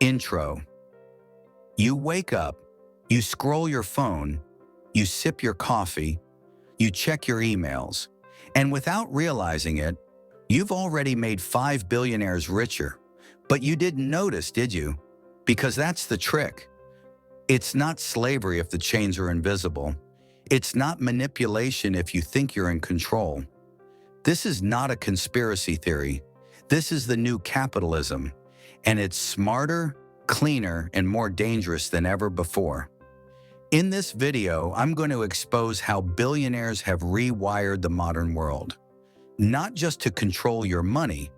Intro. You wake up, you scroll your phone, you sip your coffee, you check your emails, and without realizing it, you've already made 5 billionaires richer. But you didn't notice, did you? Because that's the trick. It's not slavery if the chains are invisible. It's not manipulation if you think you're in control. This is not a conspiracy theory. This is the new capitalism, and it's smarter, cleaner, and more dangerous than ever before. In this video, I'm going to expose how billionaires have rewired the modern world, not just to control your money,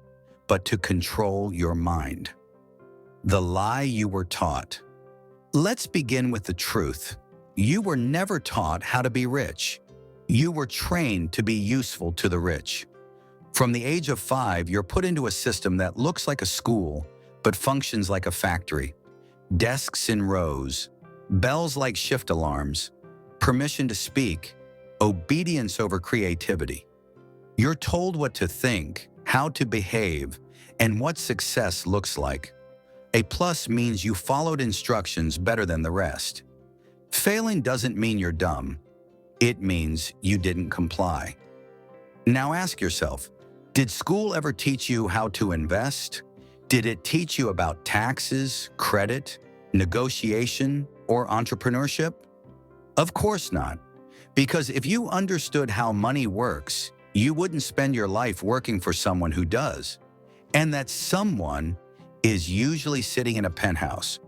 but to control your mind. The lie you were taught. Let's begin with the truth. You were never taught how to be rich. You were trained to be useful to the rich. From the age of 5, you're put into a system that looks like a school, but functions like a factory. Desks in rows, bells like shift alarms, permission to speak, obedience over creativity. You're told what to think, how to behave, and what success looks like. A plus means you followed instructions better than the rest. Failing doesn't mean you're dumb. It means you didn't comply. Now ask yourself, did school ever teach you how to invest? Did it teach you about taxes, credit, negotiation, or entrepreneurship? Of course not. Because if you understood how money works, you wouldn't spend your life working for someone who does. And that someone is usually sitting in a penthouse,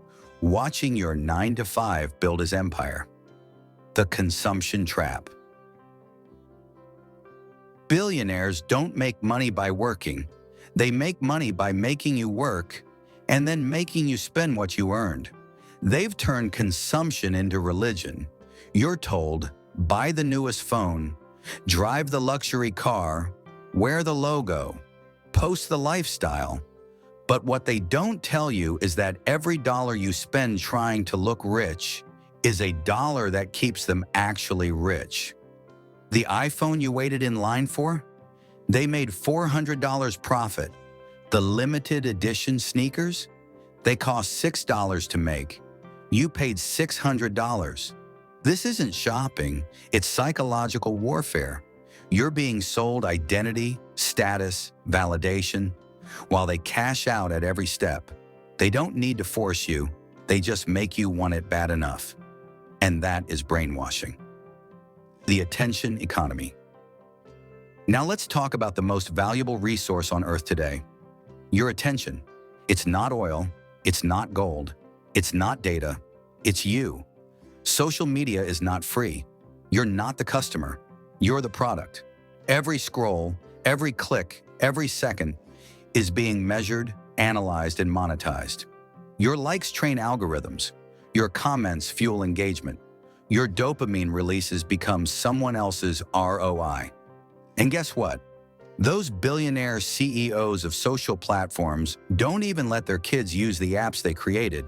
watching your 9-to-5 build his empire. The consumption trap. Billionaires don't make money by working. They make money by making you work and then making you spend what you earned. They've turned consumption into religion. You're told, buy the newest phone, drive the luxury car, wear the logo, post the lifestyle. But what they don't tell you is that every dollar you spend trying to look rich is a dollar that keeps them actually rich. The iPhone you waited in line for? They made $400 profit. The limited edition sneakers? They cost $6 to make. You paid $600. This isn't shopping, it's psychological warfare. You're being sold identity, status, validation, while they cash out at every step. They don't need to force you, they just make you want it bad enough. And that is brainwashing. The attention economy. Now let's talk about the most valuable resource on earth today. Your attention. It's not oil, it's not gold, it's not data, it's you. Social media is not free. You're not the customer, you're the product. Every scroll, every click, every second is being measured, analyzed, and monetized. Your likes train algorithms. Your comments fuel engagement. Your dopamine releases become someone else's ROI. And guess what? Those billionaire CEOs of social platforms don't even let their kids use the apps they created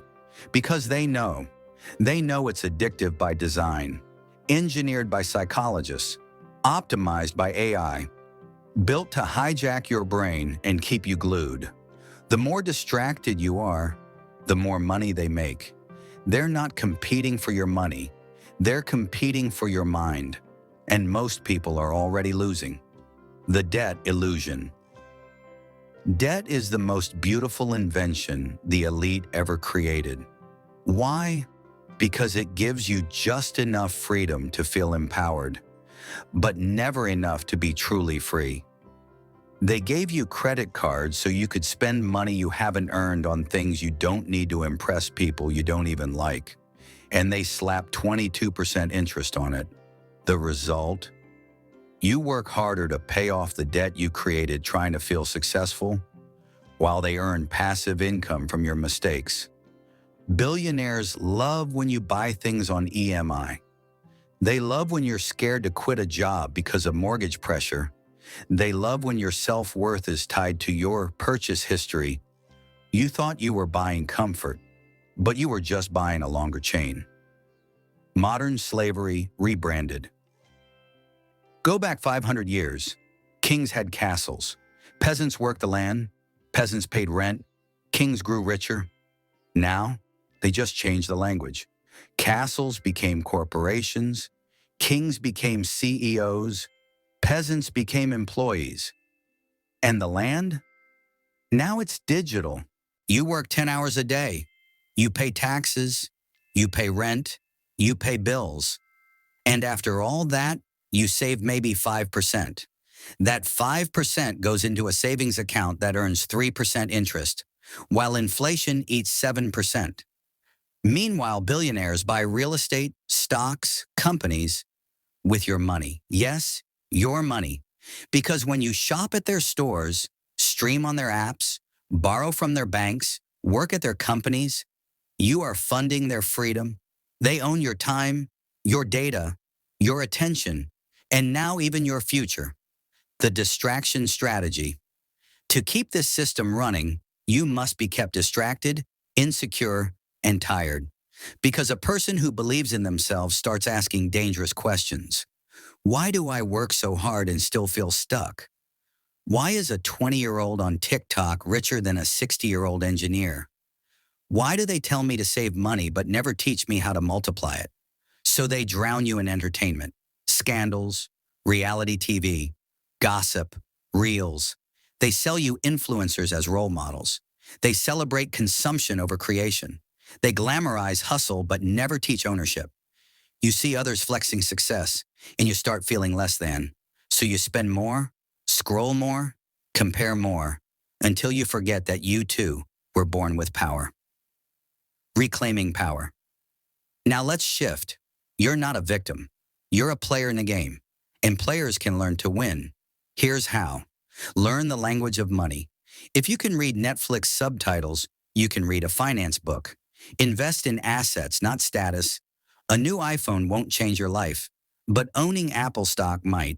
because they know it's addictive by design, engineered by psychologists, optimized by AI, built to hijack your brain and keep you glued. The more distracted you are, the more money they make. They're not competing for your money. They're competing for your mind. And most people are already losing. The debt illusion. Debt is the most beautiful invention the elite ever created. Why? Because it gives you just enough freedom to feel empowered, but never enough to be truly free. They gave you credit cards so you could spend money you haven't earned on things you don't need to impress people you don't even like, and they slap 22% interest on it. The result? You work harder to pay off the debt you created trying to feel successful, while they earn passive income from your mistakes. Billionaires love when you buy things on EMI. They love when you're scared to quit a job because of mortgage pressure. They love when your self-worth is tied to your purchase history. You thought you were buying comfort, but you were just buying a longer chain. Modern slavery rebranded. Go back 500 years. Kings had castles. Peasants worked the land. Peasants paid rent. Kings grew richer. Now, they just changed the language. Castles became corporations, kings became CEOs, peasants became employees. And the land? Now it's digital. You work 10 hours a day. You pay taxes, you pay rent, you pay bills. And after all that, you save maybe 5%. That 5% goes into a savings account that earns 3% interest, while inflation eats 7%. Meanwhile, billionaires buy real estate, stocks, companies with your money. Yes, your money. Because when you shop at their stores, stream on their apps, borrow from their banks, work at their companies, you are funding their freedom. They own your time, your data, your attention, and now even your future. The distraction strategy. To keep this system running, you must be kept distracted, insecure, and tired. Because a person who believes in themselves starts asking dangerous questions. Why do I work so hard and still feel stuck? Why is a 20-year-old on TikTok richer than a 60-year-old engineer? Why do they tell me to save money but never teach me how to multiply it? So they drown you in entertainment, scandals, reality TV, gossip, reels. They sell you influencers as role models. They celebrate consumption over creation. They glamorize hustle but never teach ownership. You see others flexing success, and you start feeling less than. So you spend more, scroll more, compare more, until you forget that you too were born with power. Reclaiming power. Now let's shift. You're not a victim. You're a player in the game, and players can learn to win. Here's how. Learn the language of money. If you can read Netflix subtitles, you can read a finance book. Invest in assets, not status. A new iPhone won't change your life, but owning Apple stock might.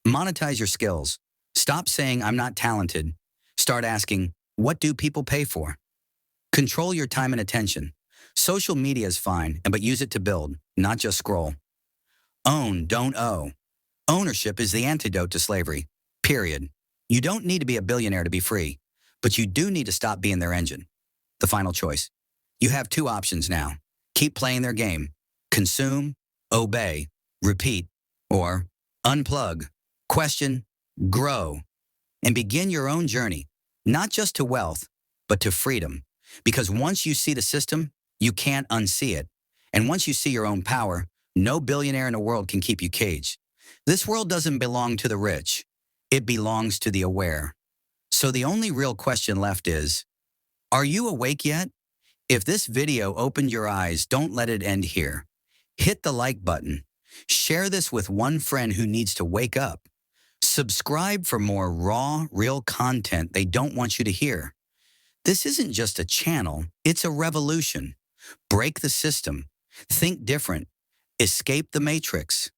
Monetize your skills. Stop saying, I'm not talented. Start asking, what do people pay for? Control your time and attention. Social media is fine, but use it to build, not just scroll. Own, don't owe. Ownership is the antidote to slavery. Period. You don't need to be a billionaire to be free, but you do need to stop being their engine. The final choice. You have two options now. Keep playing their game. Consume, obey, repeat, or unplug, question, grow, and begin your own journey, not just to wealth, but to freedom. Because once you see the system, you can't unsee it. And once you see your own power, no billionaire in the world can keep you caged. This world doesn't belong to the rich. It belongs to the aware. So the only real question left is, are you awake yet? If this video opened your eyes, don't let it end here. Hit the like button. Share this with one friend who needs to wake up. Subscribe for more raw, real content they don't want you to hear. This isn't just a channel, it's a revolution. Break the system. Think different. Escape the matrix.